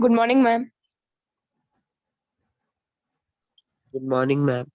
Good morning, ma'am. Good morning, ma'am.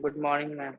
Good morning, ma'am.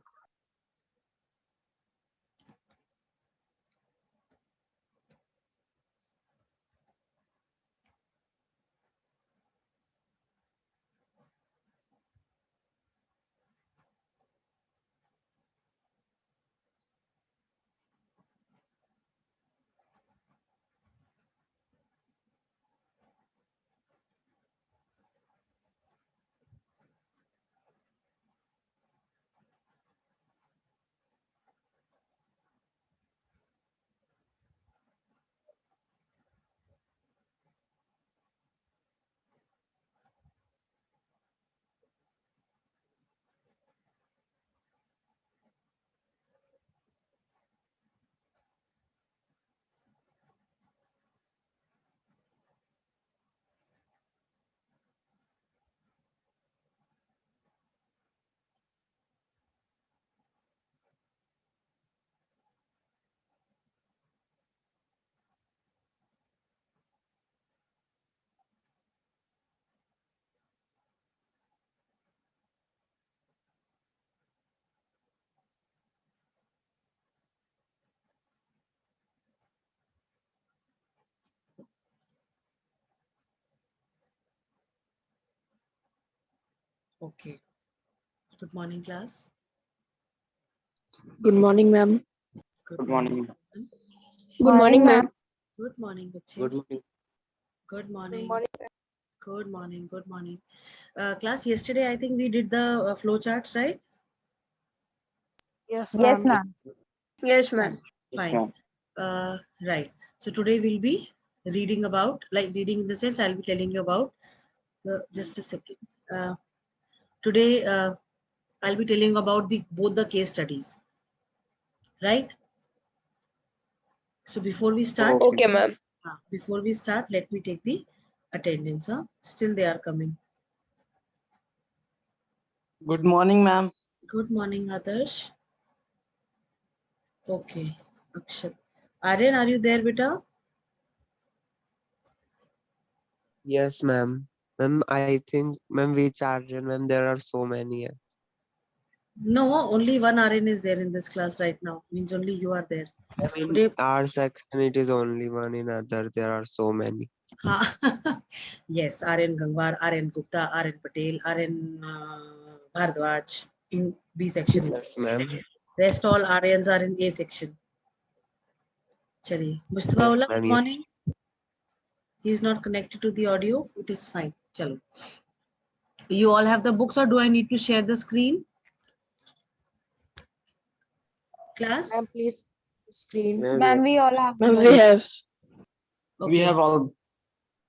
Okay. Good morning, class. Good morning, ma'am. Good morning. Good morning, ma'am. Good morning, बच्चे. Good morning. Good morning. Good morning. Good morning. Class, yesterday I think we did the flow charts, right? Yes, Yes, ma'am. ma'am. Yes, ma'am. Yes, Fine. ma'am. Right. So today we'll be reading about, like reading in the sense, I'll be telling you about, just a second. Today I'll be telling you about both the case studies, right? So before we start, Okay, ma'am. let me take the attendance. Still they are coming. Good morning, ma'am. Good morning, Adarsh. Okay, Akshat. Aryan, are you there, beta? Yes, ma'am. Ma'am, I think, ma'am, which Aryan, ma'am, there are so many. No, only one Aryan is there in this class right now. Means only you are there. I mean, Today, our section, it is only one. In other, there are so many. yes, Aryan Gangwar, Aryan Gupta, Aryan Patel, Aryan Bhardwaj in B section. Yes, ma'am. Rest all Aryans are in A section. Chali. Mustafa Yes, Ullah, ma'am. good Yes. morning. He is not connected to the audio. It is fine. Chalo. You all have the books, or do I need to share the screen? Class? Ma'am, please screen. Ma'am, we all have. Ma'am, we have. We Okay. have all.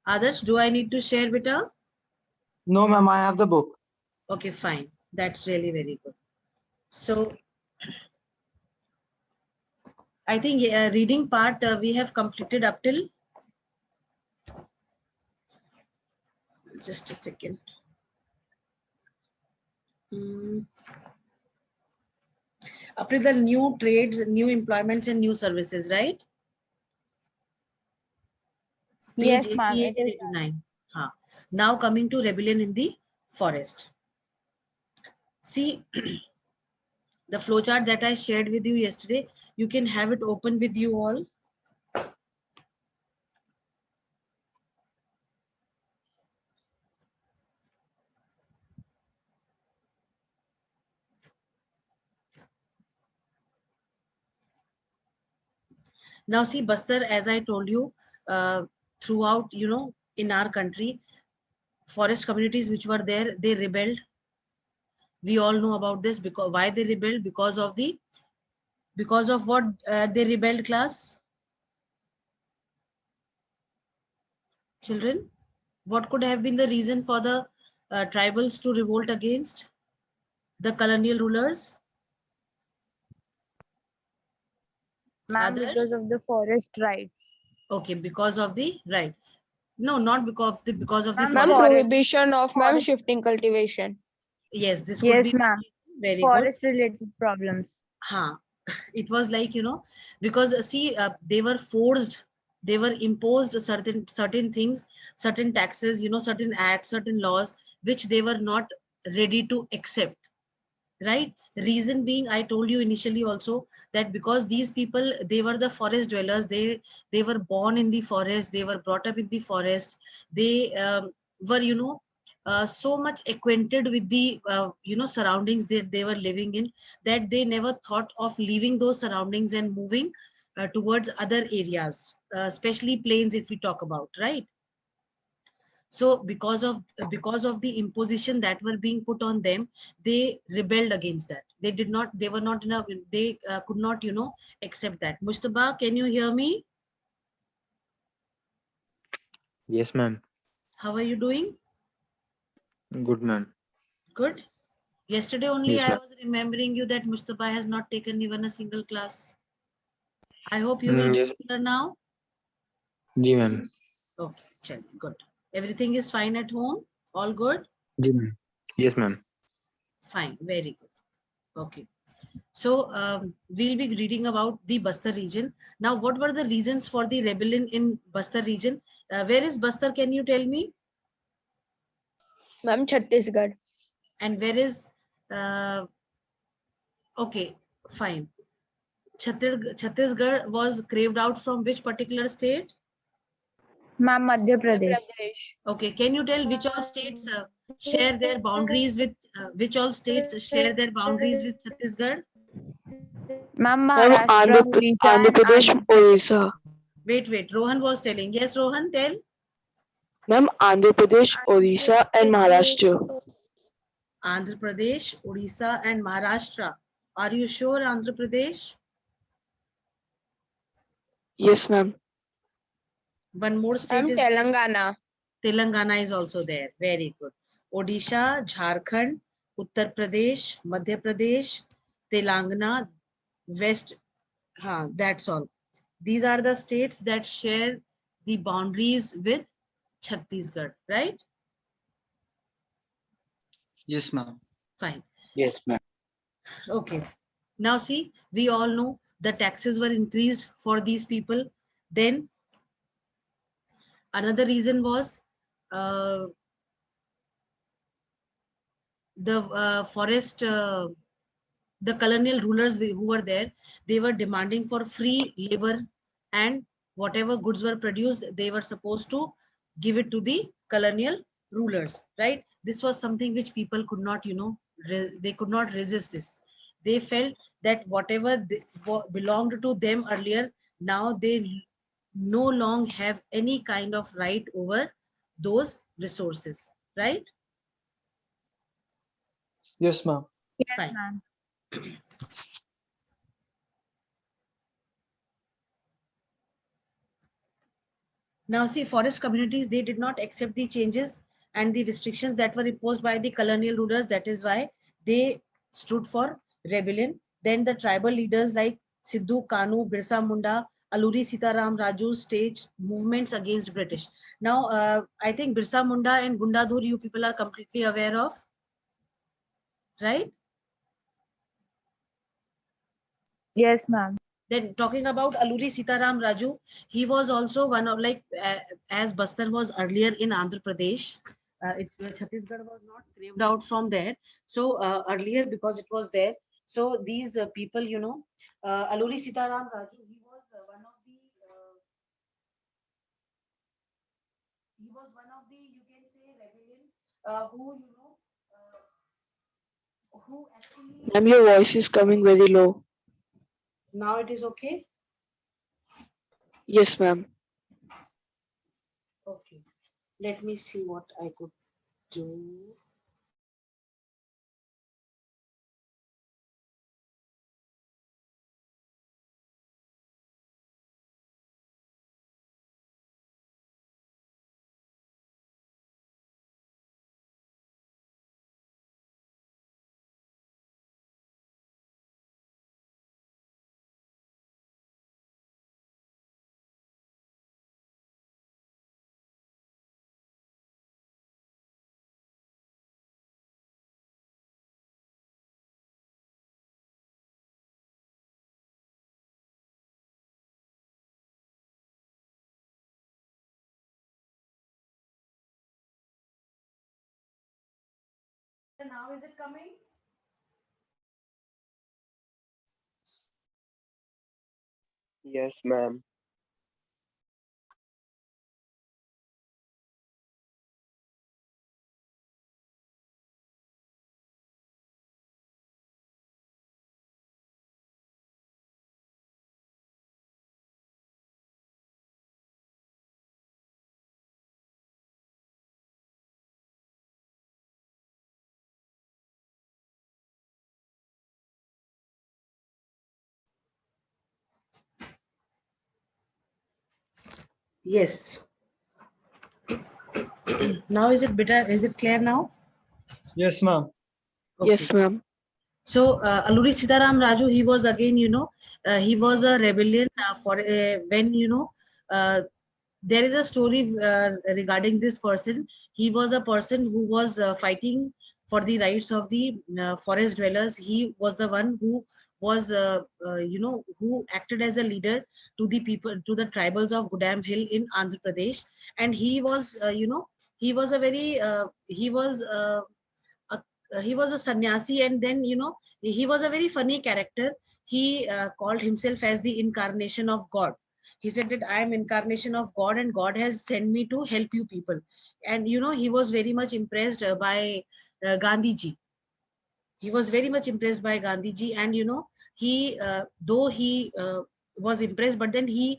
Adarsh, do I need to share, beta? No, ma'am. I have the book. Okay, fine. That's really very good. So, I think reading part we have completed up till. Just a second. Up to the new trades, new employments, and new services, right? Page Yes, ma'am. 88 It and is. 89. Huh. Now coming to rebellion in the forest. See, the flowchart that I shared with you yesterday, you can have it open with you all. Now see, Bastar, as I told you, throughout, in our country, forest communities which were there, they rebelled. We all know about this. Because why they rebelled? Because of what they rebelled, class? Children, what could have been the reason for the tribals to revolt against the colonial rulers? Ma'am, Others? because of the forest rights. Okay, because of the right. No, not because of the Ma'am, forest. prohibition of ma'am Forest. shifting cultivation. Yes, this could Yes, be ma'am. very good. Forest related problems. Huh. It was like, because see, they were forced, they were imposed certain things, certain taxes, certain acts, certain laws, which they were not ready to accept. Right? Reason being, I told you initially also that because these people, they were the forest dwellers, they were born in the forest, they were brought up in the forest, they were, so much acquainted with the surroundings that they were living in, that they never thought of leaving those surroundings and moving towards other areas, especially plains, if we talk about, right? So because of the imposition that were being put on them, they rebelled against that. They were not enough, they could not, accept that. Mustaba, can you hear me? Yes, ma'am. How are you doing? Good, ma'am. Good. Yesterday only Yes, I ma'am. was remembering you that Mustaba has not taken even a single class. I hope you will Yes, be here now. Ji ma'am. Okay, good. Everything is fine at home? All good? Ji ma'am. Yes, ma'am. Fine, very good. Okay. So we'll be reading about the Bastar region. Now, what were the reasons for the rebellion in Bastar region? Where is Bastar? Can you tell me? Ma'am, Chhattisgarh. And where is? Uh, okay, fine. Chhattisgarh was craved out from which particular state? Ma'am, Madhya Pradesh. Okay, can you tell which all states share their boundaries with which all states share their boundaries with Chhattisgarh? Ma'am, Ma'am, Maharashtra, Odisha, Andhra and Pradesh, Andhra Pradesh. Odisha. Wait. Rohan was telling. Yes, Rohan, tell. Ma'am, Andhra Pradesh, Odisha, and Maharashtra. Andhra Pradesh, Odisha, and Maharashtra. Are you sure, Andhra Pradesh? Yes, ma'am. One more state Ma'am, is there. Telangana. Telangana is also there. Very good. Odisha, Jharkhand, Uttar Pradesh, Madhya Pradesh, Telangana, West. That's all. These are the states that share the boundaries with Chhattisgarh, right? Yes, ma'am. Fine. Yes, ma'am. Okay. Now see, we all know the taxes were increased for these people. Then another reason was uh, the forest, the colonial rulers who were there, they were demanding for free labor, and whatever goods were produced, they were supposed to give it to the colonial rulers, right? This was something which people could not, they could not resist this. They felt that whatever belonged to them earlier, now they no longer have any kind of right over those resources, right? Yes, ma'am. Yes, Fine. ma'am. Now see, forest communities, they did not accept the changes and the restrictions that were imposed by the colonial rulers. That is why they stood for rebellion. Then the tribal leaders like Sidhu Kanu, Birsa Munda, Aluri Sitaram Raju staged movements against British. Now, I think Birsa Munda and Gundadur, you people are completely aware of, right? Yes, ma'am. Then talking about Aluri Sitaram Raju, he was also one of as Bastar was earlier in Andhra Pradesh. Chhattisgarh was not craved out from there. So earlier because it was there. So these people, Aluri Sitaram Raju, he was one of the, you can say, rebellion who, who actually, Ma'am, your voice is coming very low. now it is okay. Yes, ma'am. Okay. Let me see what I could do. Now is it coming? Yes, ma'am. Yes. Now is it better? Is it clear now? Yes, ma'am. Okay. Yes, ma'am. So Alluri Sitaram Raju, he was again, he was a rebellion for when there is a story regarding this person. He was a person who was fighting for the rights of the forest dwellers. He was the one who was, who acted as a leader to the people, to the tribals of Gudam Hill in Andhra Pradesh. And he was, he was a very, he was a sannyasi, and then he was a very funny character. He called himself as the incarnation of God. He said that I am incarnation of God and God has sent me to help you people. And he was very much impressed by Gandhi ji. He was very much impressed by Gandhi ji, and he though he was impressed, but then he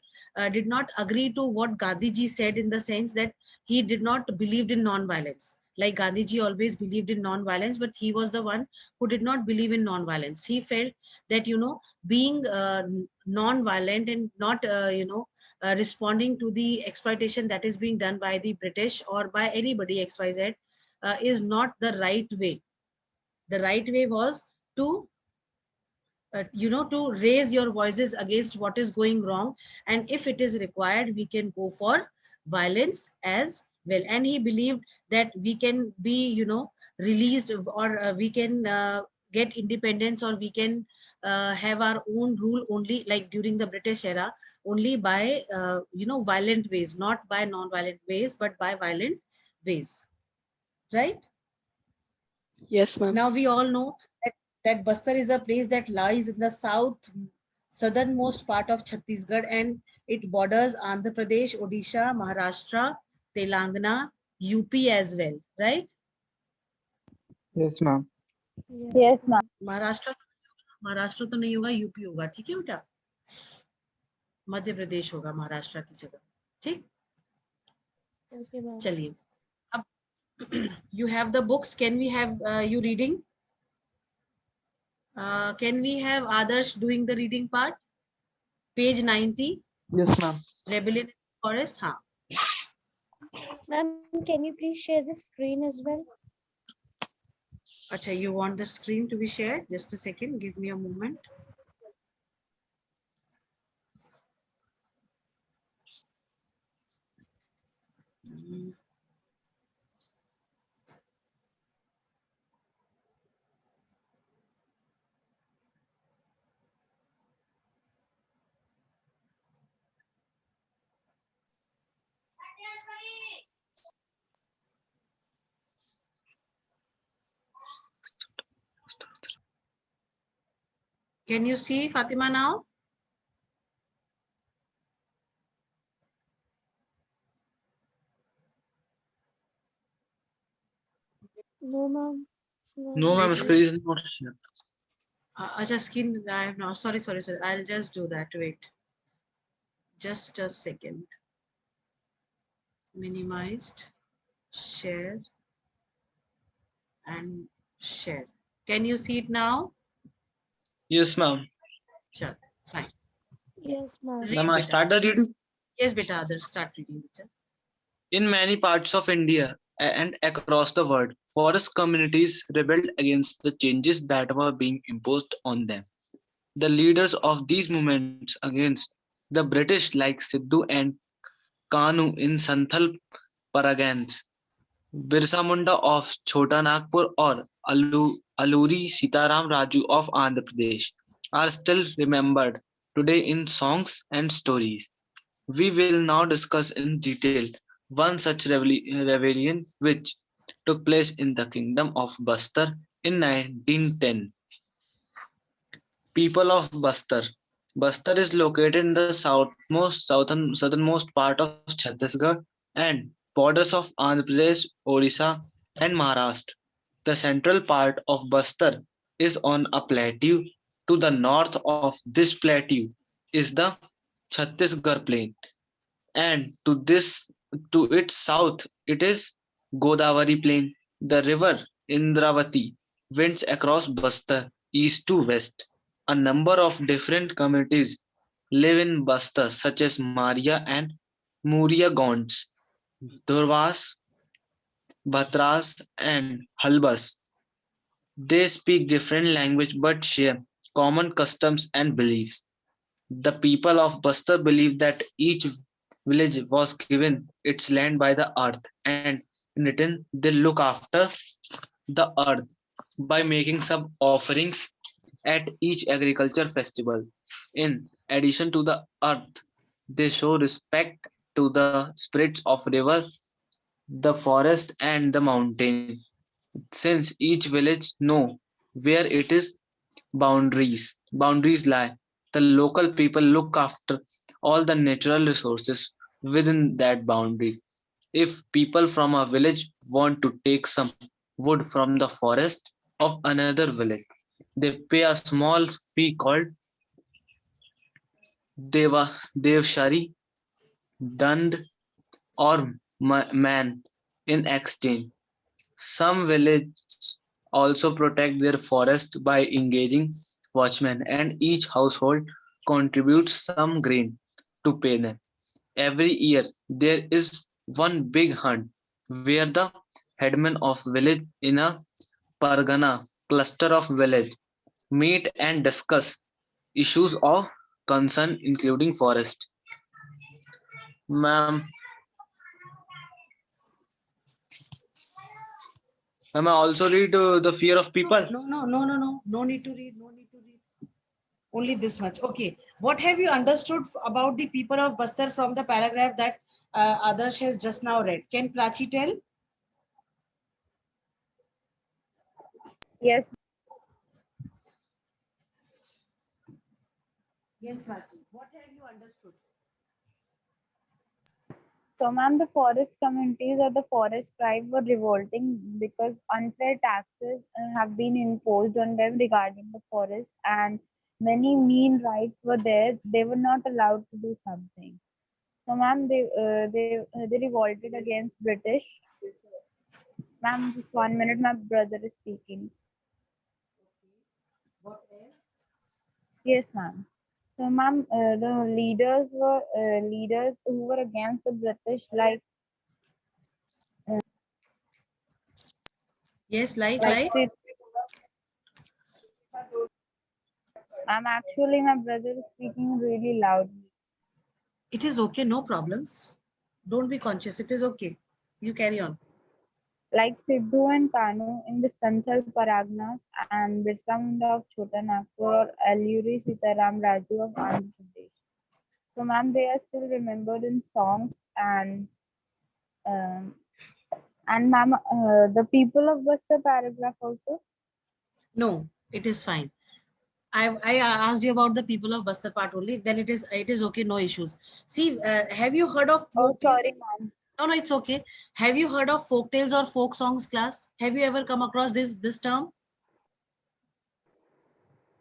did not agree to what Gandhi ji said, in the sense that he did not believed in non-violence. Like Gandhi ji always believed in non-violence, but he was the one who did not believe in non-violence. He felt that being non-violent and not responding to the exploitation that is being done by the British or by anybody XYZ is not the right way. The right way was to to raise your voices against what is going wrong, and if it is required we can go for violence as well. And he believed that we can be released, or we can get independence, or we can have our own rule only, like during the British era, only by violent ways, not by non-violent ways, but by violent ways, right? Yes, ma'am. Now we all know that Bastar is a place that lies in the southernmost part of Chhattisgarh, and it borders Andhra Pradesh, Odisha, Maharashtra, Telangana, UP as well, right? Yes, ma'am. Yes, ma'am. Maharashtra तो नहीं होगा, UP होगा, ठीक है बेटा? मध्य प्रदेश होगा महाराष्ट्र की जगह, ठीक? चलिए, अब you have the books. Can we have you reading? Can we have others doing the reading part? Page 90. Yes, ma'am. Rebellion in the Forest. हाँ. Ma'am, can you please share the screen as well? Acha, you want the screen to be shared? Just a second. Give me a moment. Can you see Fatima now? No, ma'am. No, ma'am. Screen is not shared. Acha, screen. I have not. Sorry. I'll just do that. Wait. Just a second. Minimized, share, and share. Can you see it now? Yes, ma'am. Sure, fine. Yes, ma'am. Read, Ma'am, I beta. start the reading. Yes, beta, others start reading. Beta. In many parts of India and across the world, forest communities rebelled against the changes that were being imposed on them. The leaders of these movements against the British, like Sidhu and Kanu in Santhal Paragans, Birsa Munda of Chota Nagpur, or Aluri Sitaram Raju of Andhra Pradesh, are still remembered today in songs and stories. We will now discuss in detail one such rebellion which took place in the kingdom of Bastar in 1910. People of Bastar. Bastar is located in the southernmost part of Chhattisgarh and borders of Andhra Pradesh, Odisha, and Maharashtra. The central part of Bastar is on a plateau. To the north of this plateau is the Chhattisgarh plain, and to its south it is Godavari plain. The river Indravati winds across Bastar east to west. A number of different communities live in Bastar, such as Maria and Muria Gonds, Durvas, Bhatras, and Halbas. They speak different language but share common customs and beliefs. The people of Bastar believe that each village was given its land by the earth, and in return they look after the earth by making some offerings at each agriculture festival. In addition to the earth, they show respect to the spirits of river, the forest, and the mountain, since each village know where it is boundaries lie. The local people look after all the natural resources within that boundary. If people from a village want to take some wood from the forest of another village, they pay a small fee called Deva Devshari, Dand, or Man in exchange. Some villages also protect their forest by engaging watchmen, and each household contributes some grain to pay them. Every year there is one big hunt where the headmen of village in a pargana cluster of village meet and discuss issues of concern including forest. Ma'am, ma'am, I also read the fear of people. No need to read. No need to read. Only this much. Okay. What have you understood about the people of Bastar from the paragraph that Adarsh has just now read? Can Prachi tell? Yes. Yes, Prachi. What have you understood? So, ma'am, the forest communities or the forest tribe were revolting because unfair taxes have been imposed on them regarding the forest, and many mean rights were there. They were not allowed to do something. So, ma'am, they revolted against British. Ma'am, just 1 minute. My brother is speaking. What else? Yes, ma'am. So, ma'am, the leaders were leaders who were against the British, like Yes, like. Sid. I'm actually my brother is speaking really loudly. It is okay. No problems. Don't be conscious. It is okay. You carry on. Like Sidhu and Kanu in the Santhal Paragnas and Birsa Munda of Chota Nagpur or Alluri Sitaram Raju of Andhra Pradesh. So, ma'am, they are still remembered in songs um, and ma'am, the people of Bastar paragraph also. No, it is fine. I asked you about the people of Bastar part only. Then it is okay. No issues. See, have you heard of Oh, folk tales? sorry, ma'am. No, it's okay. Have you heard of folk tales or folk songs class? Have you ever come across this term?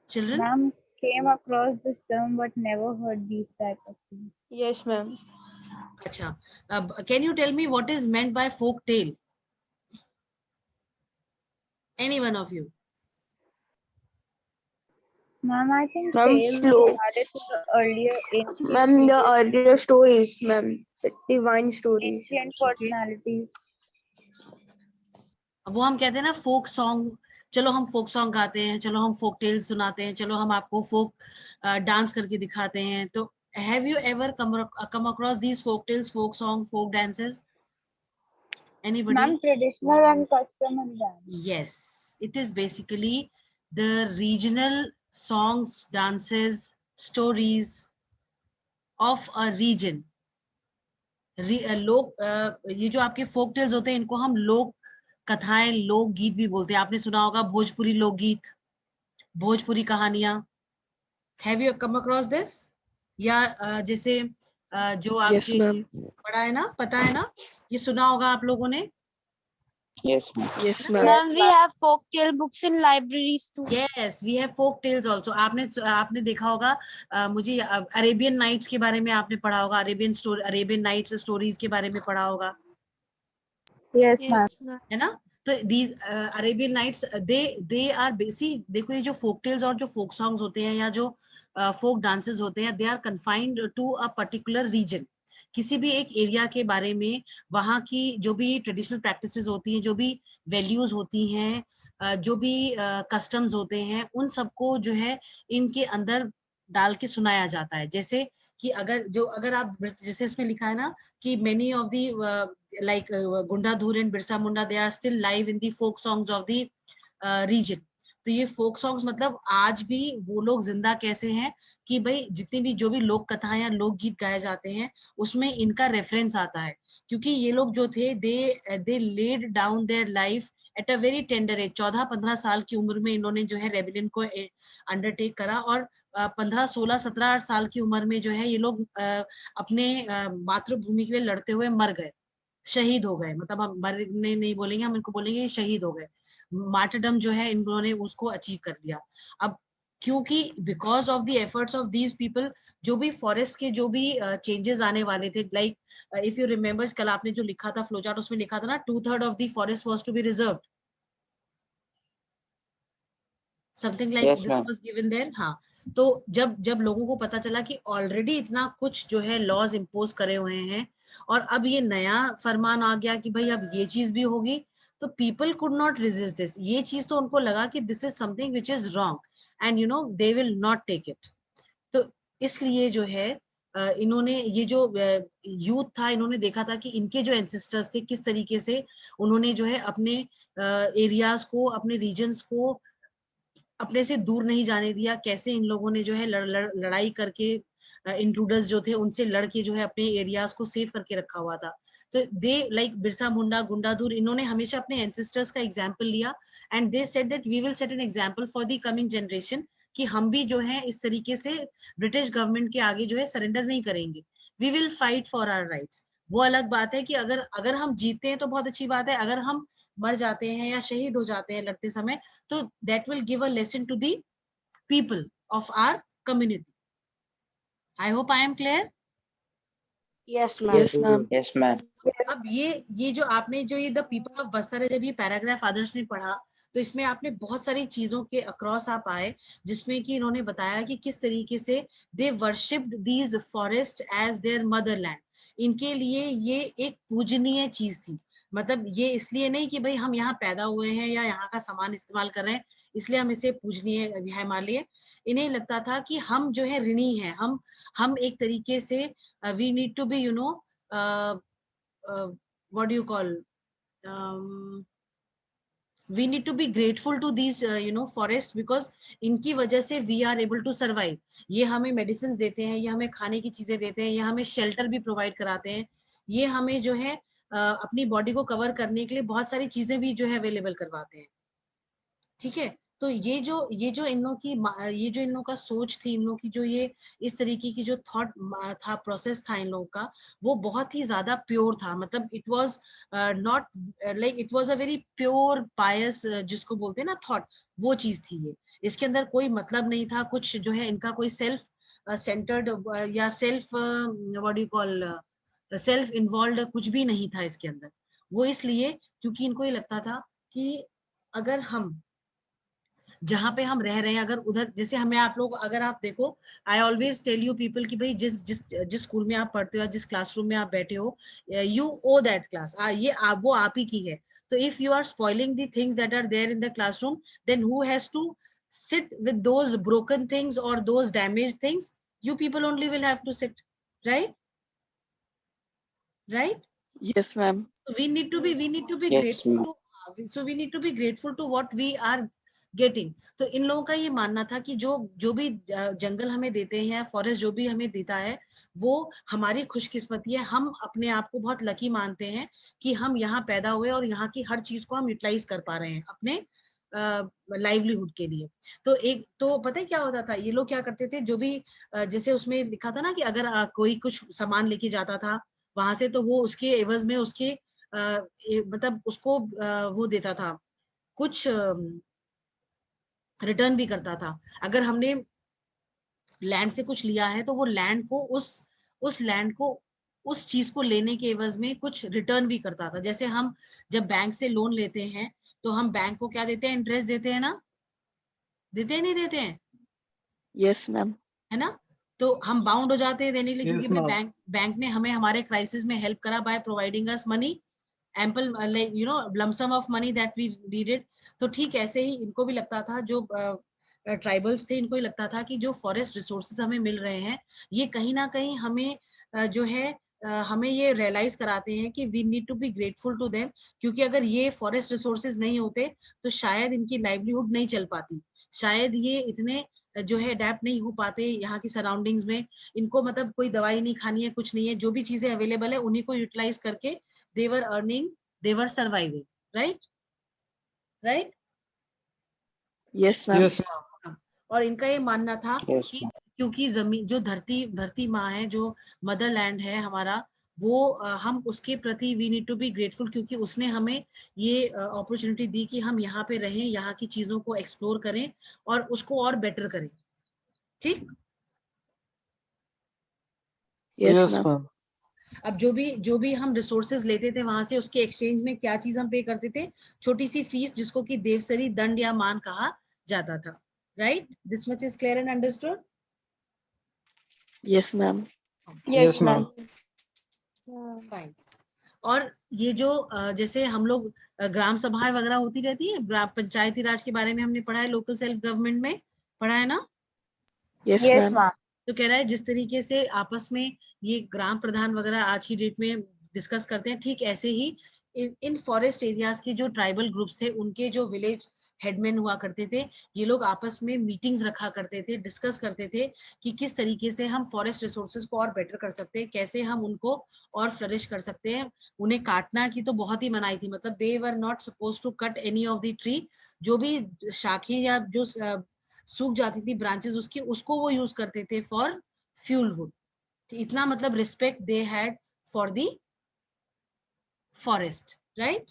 Children? Ma'am, came across this term but never heard these type of things. Yes, ma'am. Acha. Can you tell me what is meant by folk tale? Any one of you? Ma'am, I think Ma'am, tales slow. regarded to the earlier Ma'am, the earlier stories, ma'am. The divine stories. ancient Okay. personalities. अब वो हम कहते हैं ना folk song, चलो हम folk song गाते हैं, चलो हम फोक टेल्स सुनाते हैं, चलो हम आपको फोक डांस करके दिखाते हैं. तो have you ever come across these folk tales, folk song, folk dances? Anybody? Ma'am, traditional and customary dance. Yes, it is basically the regional songs, dances, stories of a region. लोग ये जो आपके folk tales होते हैं इनको हम लोक कथाएं, लोक गीत भी बोलते हैं. आपने सुना होगा भोजपुरी लोकगीत, भोजपुरी कहानियां. Have you come across this? या जैसे जो Yes, आपके ma'am. पढ़ा है ना, पता है ना, ये सुना होगा आप लोगों ने. Yes, ma'am. Ma'am, we have folk tale books in libraries too. Yes, we have folk tales also. आपने देखा होगा, मुझे अरेबियन नाइट्स के बारे में आपने पढ़ा होगा, अरेबियन नाइट्स स्टोरीज के बारे में पढ़ा होगा, Yes, ma'am. Yes, ma'am. है ना. तो these Arabian nights they are basic. देखो ये जो folk tales और जो folk songs होते हैं या जो folk dances होते हैं, they are confined to a particular region. किसी भी एक एरिया के बारे में, वहाँ की जो भी ट्रेडिशनल प्रैक्टिसेस होती हैं, जो भी वैल्यूज होती हैं, जो भी कस्टम्स होते हैं, उन सबको जो है इनके अंदर डाल के सुनाया जाता है. जैसे कि अगर आप, जैसे इसमें लिखा है ना कि many of the like Gundadhur and Birsa Munda, they are still live in the folk songs of the region. तो ये फोक सॉन्ग्स मतलब आज भी वो लोग जिंदा कैसे हैं कि भाई जितनी भी जो भी लोक कथाएं या लोकगीत गाए जाते हैं उसमें इनका रेफरेंस आता है, क्योंकि ये लोग जो थे they laid down their life at a very tender age. 14-15 साल की उम्र में इन्होंने जो है रेबेलियन को अंडरटेक करा, और 15, 16, 17 साल की उम्र में जो है ये लोग अपने मातृभूमि के लिए लड़ते हुए मर गए, शहीद हो गए. मतलब हम मरने नहीं बोलेंगे, हम इनको बोलेंगे शहीद हो गए. मार्टरडम जो है इन्होंने उसको अचीव कर लिया. अब क्योंकि because of the efforts of these people, जो भी फॉरेस्ट के जो भी चेंजेस आने वाले थे, लाइक इफ यू रिमेम्बर कल आपने जो लिखा था फ्लो चार्ट, उसमें लिखा था ना 2/3 of the forest was to be reserved, something like this was given there. हाँ, तो जब लोगों को पता चला कि ऑलरेडी इतना कुछ जो है लॉज इम्पोज करे हुए हैं और अब ये नया फरमान आ गया कि भाई अब ये चीज भी होगी, तो people could not resist this. ये चीज तो उनको लगा कि this is something which is wrong and you know they will not take it. तो इसलिए जो है इन्होंने ये जो यूथ था, इन्होंने देखा था कि इनके जो एंसेस्टर्स थे किस तरीके से उन्होंने जो है अपने एरियाज को, अपने रीजन्स को अपने से दूर नहीं जाने दिया, कैसे इन लोगों ने जो है लड़ाई करके इंट्रूडर्स जो थे उनसे लड़के जो है अपने एरियाज को सेव करके रखा हुआ था. तो दे लाइक बिरसा मुंडा, गुंडाधुर, इन्होंने हमेशा अपने एंसेस्टर्स का एग्जाम्पल लिया and they said that we will set an example for the coming generation कि हम भी जो है इस तरीके से ब्रिटिश गवर्नमेंट के आगे जो है सरेंडर नहीं करेंगे. We will fight for our rights. वो अलग बात है कि अगर हम जीते हैं तो बहुत अच्छी बात है, अगर हम मर जाते हैं या शहीद हो जाते हैं लड़ते समय, तो that will give a lesson to the people of our community. I hope I am clear. Yes, ma'am. Yes, ma'am. Yes, ma'am. अब ये जो आपने जो ये द पीपल ऑफ बस्तर है, जब ये पैराग्राफ आदर्श ने पढ़ा तो इसमें आपने बहुत सारी चीजों के अक्रॉस आप आए, जिसमें कि इन्होंने बताया कि किस तरीके से they worshipped these forest as their motherland. इनके लिए ये एक पूजनीय चीज थी. मतलब ये इसलिए नहीं कि भाई हम यहाँ पैदा हुए हैं या यहाँ का सामान इस्तेमाल कर रहे हैं इसलिए हम इसे पूजनीय है मान लिए. इन्हें लगता था कि हम जो है ऋणी हैं, हम एक तरीके से we need to be you know what do you call, we need to be grateful to these forests because इनकी वजह से we are able to survive. ये हमें medicines देते हैं, ये हमें खाने की चीजें देते हैं, ये हमें shelter भी provide कराते हैं, ये हमें जो है अपनी बॉडी को कवर करने के लिए बहुत सारी चीजें भी जो है अवेलेबल करवाते हैं. ठीक है, तो ये जो इन लोगों की ये जो इन लोगों का सोच थी, इन लोगों की जो ये इस तरीके की जो थॉट था, प्रोसेस था इन लोगों का, वो बहुत ही ज्यादा प्योर था। मतलब it was not like, it was a very pure pious, जिसको बोलते हैं ना थॉट, वो चीज थी ये। इसके अंदर कोई मतलब नहीं था कुछ जो है इनका कोई सेल्फ सेंटर्ड या self what do call self involve कुछ भी नहीं था इसके अंदर। वो इसलिए क्योंकि इनको ये लगता था कि अगर हम जहां पे हम रह रहे हैं, अगर उधर जैसे हमें आप लोग, अगर आप देखो, I always tell you people कि भाई जिस जिस जिस स्कूल में आप पढ़ते हो, जिस क्लासरूम में आप बैठे हो, यू ओ दैट क्लास, ये आप वो आप ही की है। तो if you are spoiling the things that are there in the classroom, then who has to sit with those broken things or those damaged things? You people only will have to sit, right? Right? Yes, ma'am. So we need to be Yes, grateful ma'am. to, so we need to be grateful to what we are getting. तो इन लोगों का ये मानना था कि जो भी जंगल हमें देते हैं, फॉरेस्ट जो भी हमें देता है, वो हमारी खुशकिस्मती है। हम अपने आप को बहुत लकी मानते हैं कि हम यहाँ पैदा हुए और यहाँ की हर चीज को हम यूटिलाइज कर पा रहे हैं अपने लाइवलीहुड के लिए। तो एक तो पता है क्या होता था, ये लोग क्या करते थे, जो भी जैसे उसमें लिखा था ना कि अगर कोई कुछ सामान लेके जाता था वहां से, तो वो उसके एवज में उसके मतलब उसको वो देता था, कुछ रिटर्न भी करता था। अगर हमने लैंड से कुछ लिया है तो वो लैंड को उस लैंड को उस चीज को लेने के एवज में कुछ रिटर्न भी करता था। जैसे हम जब बैंक से लोन लेते हैं तो हम बैंक को क्या देते हैं, इंटरेस्ट देते हैं ना, देते हैं नहीं देते हैं, Yes, ma'am. है ना? तो हम बाउंड हो जाते हैं देने के लिए, क्योंकि Yes, भाई ma'am. बैंक ने हमें हमारे क्राइसिस में हेल्प करा by providing us money, ample you know lump sum of money that we needed. तो ठीक ऐसे ही इनको भी लगता था, जो ट्राइबल्स थे, इनको ही लगता था कि जो फॉरेस्ट रिसोर्सेज हमें मिल रहे हैं, ये कहीं ना कहीं हमें जो है हमें ये रियलाइज कराते हैं कि we need to be grateful to them. क्योंकि अगर ये फॉरेस्ट रिसोर्सेज नहीं होते तो शायद इनकी लाइवलीहुड नहीं चल पाती, शायद ये इतने जो है अडेप्ट नहीं हो पाते यहाँ की सराउंडिंग्स में। इनको मतलब कोई दवाई नहीं खानी है, कुछ नहीं है, जो भी चीजें अवेलेबल है उन्हीं को यूटिलाइज करके they were earning, they were surviving, right? Right? Yes, ma'am. Yes, ma'am. और इनका ये मानना था Yes, कि ma'am. क्योंकि जमीन जो धरती माँ है, जो मदर लैंड है हमारा, वो हम उसके प्रति we need to be grateful, क्योंकि उसने हमें ये अपॉर्चुनिटी दी कि हम यहाँ पे रहें, यहाँ की चीजों को एक्सप्लोर करें और उसको और बेटर करें। ठीक? Yes, Yes, ma'am. ma'am. अब जो भी हम रिसोर्सेज लेते थे वहां से, उसके एक्सचेंज में क्या चीज हम पे करते थे? छोटी सी फीस, जिसको कि देवसरी दंड या मान कहा जाता था। Right? This much is clear and understood? Yes, ma'am. Yes, ma'am. Fine. और ये जो जैसे हम लोग ग्राम सभाएं वगैरह होती रहती है, ग्राम पंचायती राज के बारे में हमने पढ़ा है, लोकल सेल्फ गवर्नमेंट में पढ़ा है ना? Yes, Yes, ma'am. ma'am. तो कह रहा है जिस तरीके से आपस में ये ग्राम प्रधान वगैरह आज की डेट में डिस्कस करते हैं, ठीक ऐसे ही इन फॉरेस्ट एरियाज के जो ट्राइबल ग्रुप्स थे, उनके जो विलेज हेडमैन हुआ करते थे, ये लोग आपस में मीटिंग्स रखा करते थे, डिस्कस करते थे कि किस तरीके से हम फॉरेस्ट रिसोर्सेज को और बेटर कर सकते हैं, कैसे हम उनको और फ्लरिश कर सकते हैं। उन्हें काटना की तो बहुत ही मनाही थी, मतलब they were not suppose to cut any of the tree. जो भी शाखी या जो सूख जाती थी ब्रांचेस उसकी, उसको वो यूज करते थे फॉर फ्यूल वुड। इतना मतलब respect they had for the forest, right?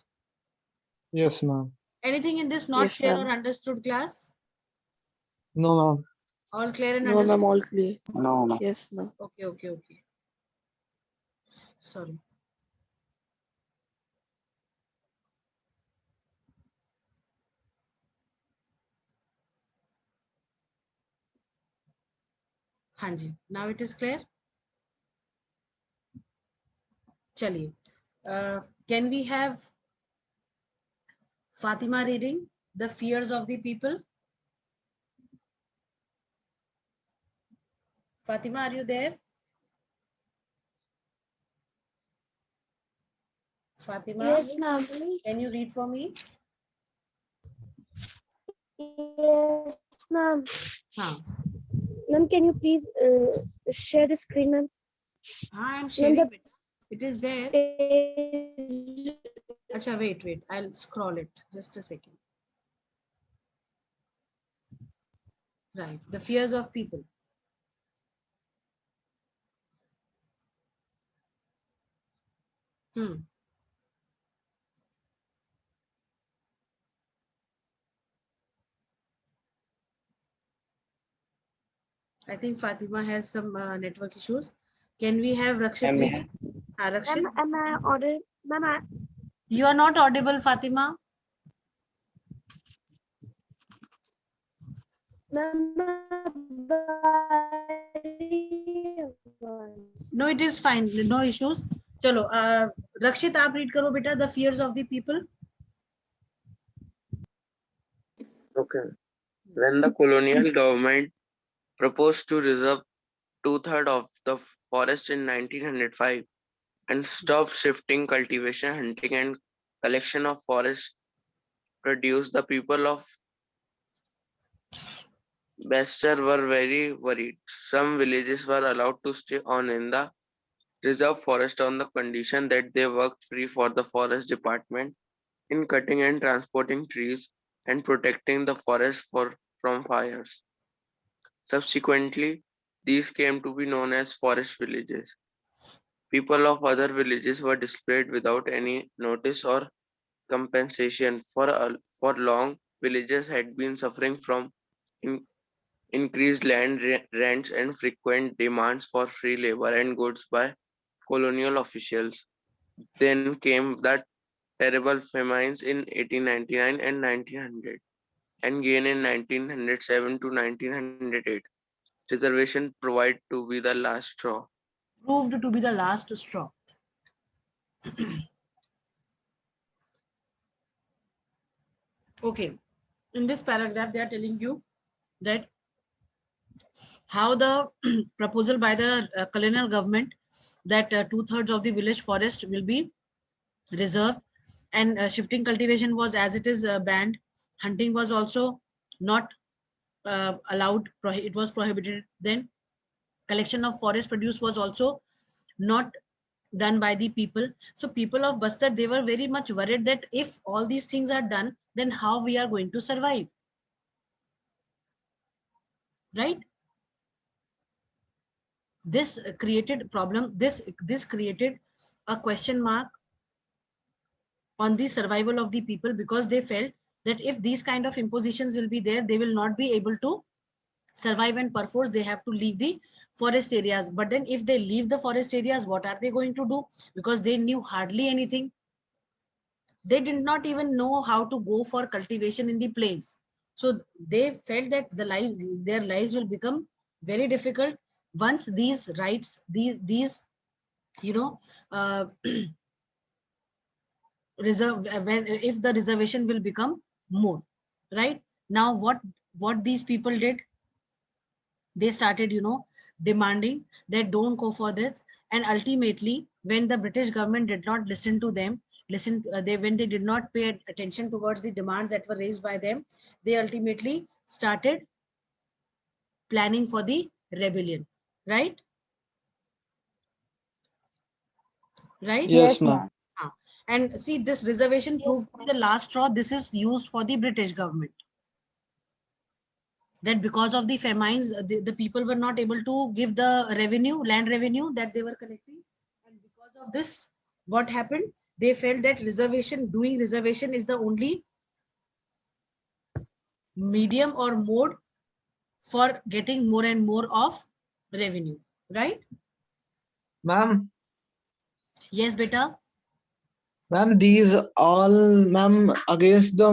Yes, ma'am. Anything in this not Yes, clear ma'am. और understood class? No, ma'am. All clear and No, ma'am. Understood? All clear. No, ma'am. Yes, ma'am. Okay okay okay, sorry. हाँ जी, now it is clear. चलिए, can we have Fatima reading the fears of the people? Fatima, are you there? Fatima, Yes, ma'am. Can you read for me? Yes, ma'am. हाँ Ma'am, can you please share the screen, ma'am? हाँ, I am Ma'am, sharing it is there. the अच्छा, wait, I'll scroll it. Just a second. Right. The fears of people. I think Fatima has some network issues. Can we have Rakshit read? Rakshit? Ma'am, am I audible? Ma'am, You are not audible, Fatima. No, it is fine. No issues. Chalo, Rakshit, आप read करो बेटा. The fears of the people. Okay. When the colonial government proposed to reserve 2/3 of the forest in 1905 and stop shifting cultivation, hunting, and collection of forest produce, the people of Bester were very worried. Some villages were allowed to stay on in the reserve forest on the condition that they worked free for the forest department in cutting and transporting trees and protecting the forest from fires. Subsequently, these came to be known as forest villages. People of other villages were displaced without any notice or compensation. For long, villages had been suffering from in, increased land rents and frequent demands for free labor and goods by colonial officials. Then came the terrible famines in 1899 and 1900, and again in 1907 to 1908. Reservation proved to be the last straw. Proved to be the last straw. Okay. In this paragraph, they are telling you that how the proposal by the colonial government that 2/3 of the village forest will be reserved, and shifting cultivation was as it is banned. Hunting was also not allowed. It was prohibited. Then collection of forest produce was also not done by the people. So people of Bastar, they were very much worried that if all these things are done, then how we are going to survive, right? This created problem. This created a question mark on the survival of the people, because they felt that if these kind of impositions will be there, they will not be able to survive, and perforce they have to leave the forest areas. But then if they leave the forest areas, what are they going to do? Because they knew hardly anything. They did not even know how to go for cultivation in the plains. So they felt that their lives will become very difficult once these rights, these you know uh, reserve, when if the reservation will become more, right? Now what these people did, they started demanding that don't go for this. And ultimately, when the British government did not listen to them, when they did not pay attention towards the demands that were raised by them, they ultimately started planning for the rebellion, right? Right? Yes, ma'am. And see, this reservation proved to be the last straw. This is used for the British government, that because of the famines, the people were not able to give the land revenue that they were collecting. And because of this, what happened? They felt that doing reservation is the only medium or mode for getting more and more of revenue, right? Ma'am, Yes, beta. ma'am, these all, ma'am, against the,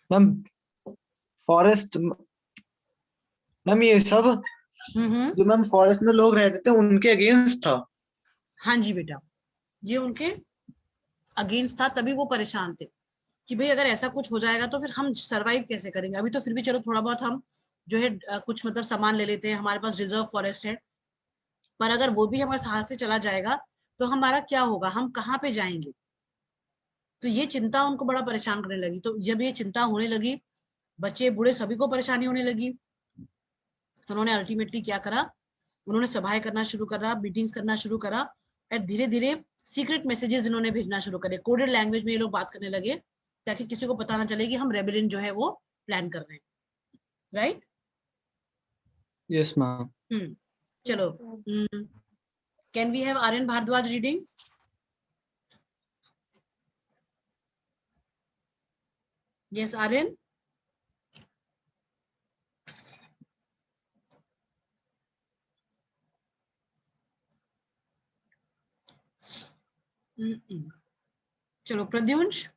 ma'am, forest, ma'am ये सब जो ma'am forest में लोग रहते थे उनके against था. हाँ जी बेटा, ये उनके अगेंस्ट था, तभी वो परेशान थे कि भाई अगर ऐसा कुछ हो जाएगा तो फिर हम सरवाइव कैसे करेंगे. अभी तो फिर भी चलो थोड़ा बहुत हम जो है कुछ मतलब सामान ले लेते हैं, हमारे पास रिजर्व फॉरेस्ट है, पर अगर वो भी हमारे हाथ से चला जाएगा तो हमारा क्या होगा, हम कहाँ पे जाएंगे. तो ये चिंता उनको बड़ा परेशान करने लगी. तो जब ये चिंता होने लगी, बच्चे बूढ़े सभी को परेशानी होने लगी, तो उन्होंने अल्टीमेटली क्या करा, उन्होंने सभाएं करना शुरू करा, मीटिंग्स करना शुरू करा, और धीरे धीरे सीक्रेट मैसेजेस इन्होंने भेजना शुरू करे. कोडेड लैंग्वेज में ये लोग बात करने लगे ताकि किसी को पता ना चले कि हम रेबेलियन जो है वो प्लान कर रहे हैं, right? Yes, ma'am. Chalo. Can we have Aryan Bhardwaj reading? Yes, Aryan. Chalo, Pradyunsh.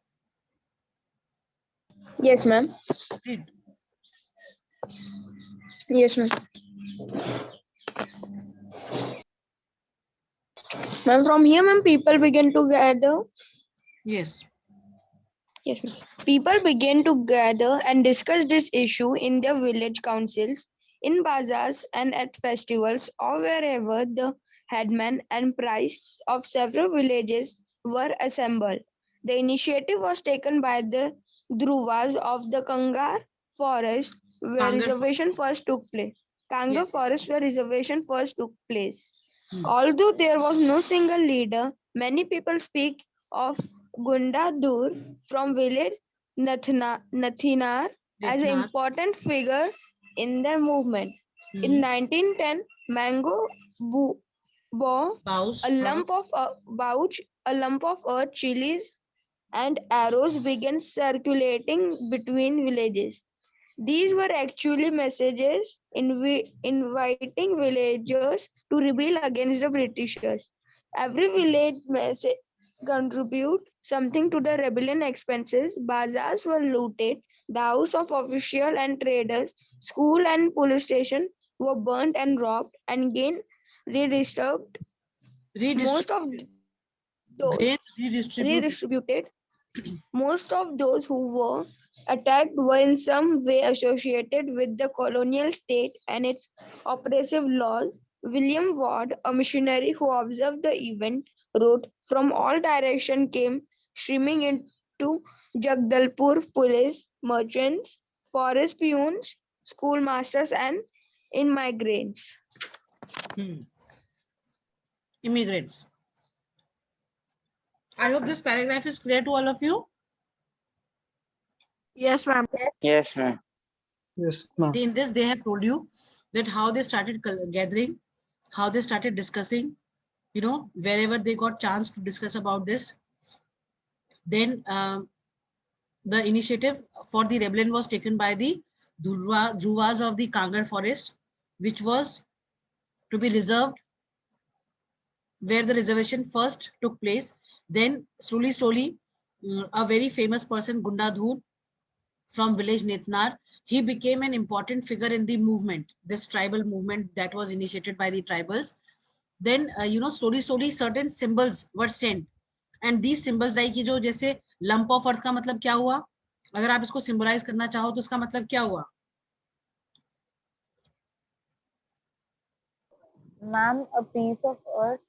Yes, ma'am. Read. Yes, ma'am. Ma'am, from here, ma'am, people begin to gather. Yes. Yes, ma'am. People began to gather and discuss this issue in their village councils, in bazaars, and at festivals, or wherever the headmen and priests of several villages were assembled. The initiative was taken by the Dhruvas of the Kangar forest, where Kangar reservation first took place. Kangar Yes. forest, where reservation first took place. Hmm. Although there was no single leader, many people speak of Gundadur from village Nathinar as an Nathinar. important figure in their movement. In 1910, Mango Bo, Bows. a lump of Bouch, a lump of earth, chilies, and arrows began circulating between villages. These were actually messages inviting villagers to rebel against the Britishers. Every village contribute something to the rebellion expenses. Bazaars were looted. The house of official and traders, school and police station were burnt and robbed, and again redistributed. Most of those redistributed. Most of those who were attacked were in some way associated with the colonial state and its oppressive laws. William Ward, a missionary who observed the event, wrote, "From all directions came streaming into Jagdalpur police, merchants, forest peons, schoolmasters, and immigrants." Immigrants. I hope this paragraph is clear to all of you. Yes, ma'am. Yes, ma'am. Yes, ma'am. In this, they have told you that how they started gathering, how they started discussing, you know, wherever they got chance to discuss about this. Then the initiative for the rebellion was taken by the Dhruvas of the Kangar forest, which was to be reserved, where the reservation first took place. Then slowly, a very famous person, Gundadhur, from village Netnar, he became an important figure in the movement, this tribal movement that was initiated by the tribals. Then, slowly certain symbols were sent. And these symbols like ये जो जैसे lump of earth का मतलब क्या हुआ? अगर आप इसको symbolize करना चाहो तो उसका मतलब क्या हुआ? Ma'am, a piece of earth.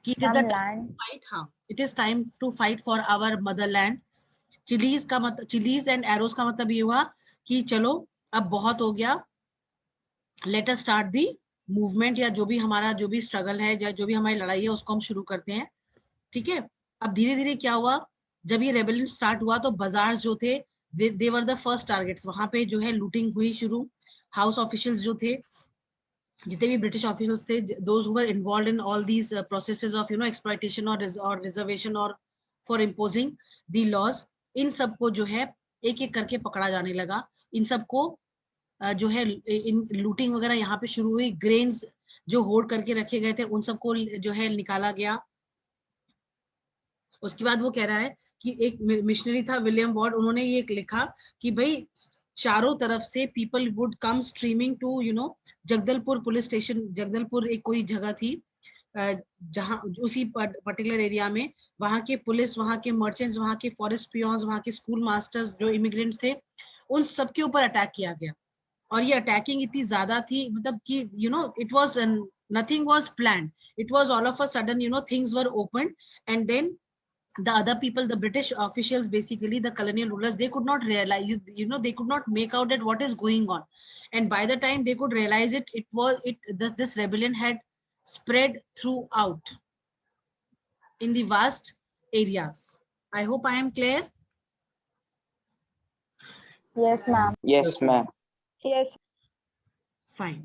It is Ma'am, a time land. to fight. हाँ, it is time to fight for our motherland. Chillies का मतलब, चिलीज एंड एरोस का मतलब ये हुआ कि चलो अब बहुत हो गया, let us start the movement, या जो भी हमारा जो भी स्ट्रगल है या जो भी हमारी लड़ाई है उसको हम शुरू करते हैं. ठीक है. अब धीरे धीरे क्या हुआ, जब ये रेबेलियन स्टार्ट हुआ तो बाजार जो थे दे वर द फर्स्ट टारगेट्स. वहां पे जो है लूटिंग हुई शुरू. हाउस ऑफिशियल्स जो थे, जितने भी ब्रिटिश ऑफिशियल्स थे, those who were involved in all these processes of exploitation और रिजर्वेशन और फॉर इम्पोजिंग द लॉज, इन सबको जो है एक एक करके पकड़ा जाने लगा. इन सबको जो है इन लूटिंग वगैरह यहाँ पे शुरू हुई. ग्रेन्स जो होल्ड करके रखे गए थे उन सबको जो है निकाला गया. उसके बाद वो कह रहा है कि एक मिशनरी था विलियम वॉर्ड, उन्होंने ये लिखा कि भाई चारों तरफ से people would come streaming to Jagdalpur police station. Jagdalpur एक कोई जगह थी जहां उसी पर्टिकुलर एरिया में वहां के पुलिस, वहां के मर्चेंट्स, वहां के फॉरेस्ट पियॉन्स, वहां के स्कूल मास्टर्स जो इमिग्रेंट्स थे, उन सबके ऊपर अटैक किया गया. और ये अटैकिंग इतनी ज्यादा थी, मतलब कि it was nothing was planned. It was all of a sudden things were open, and then the other people, the British officials, basically the colonial rulers, they could not realize, they could not make out that what is going on. And by the time they could realize it, this rebellion had spread throughout in the vast areas. I hope I am clear. Yes, ma'am. Yes, ma'am. Yes. Fine.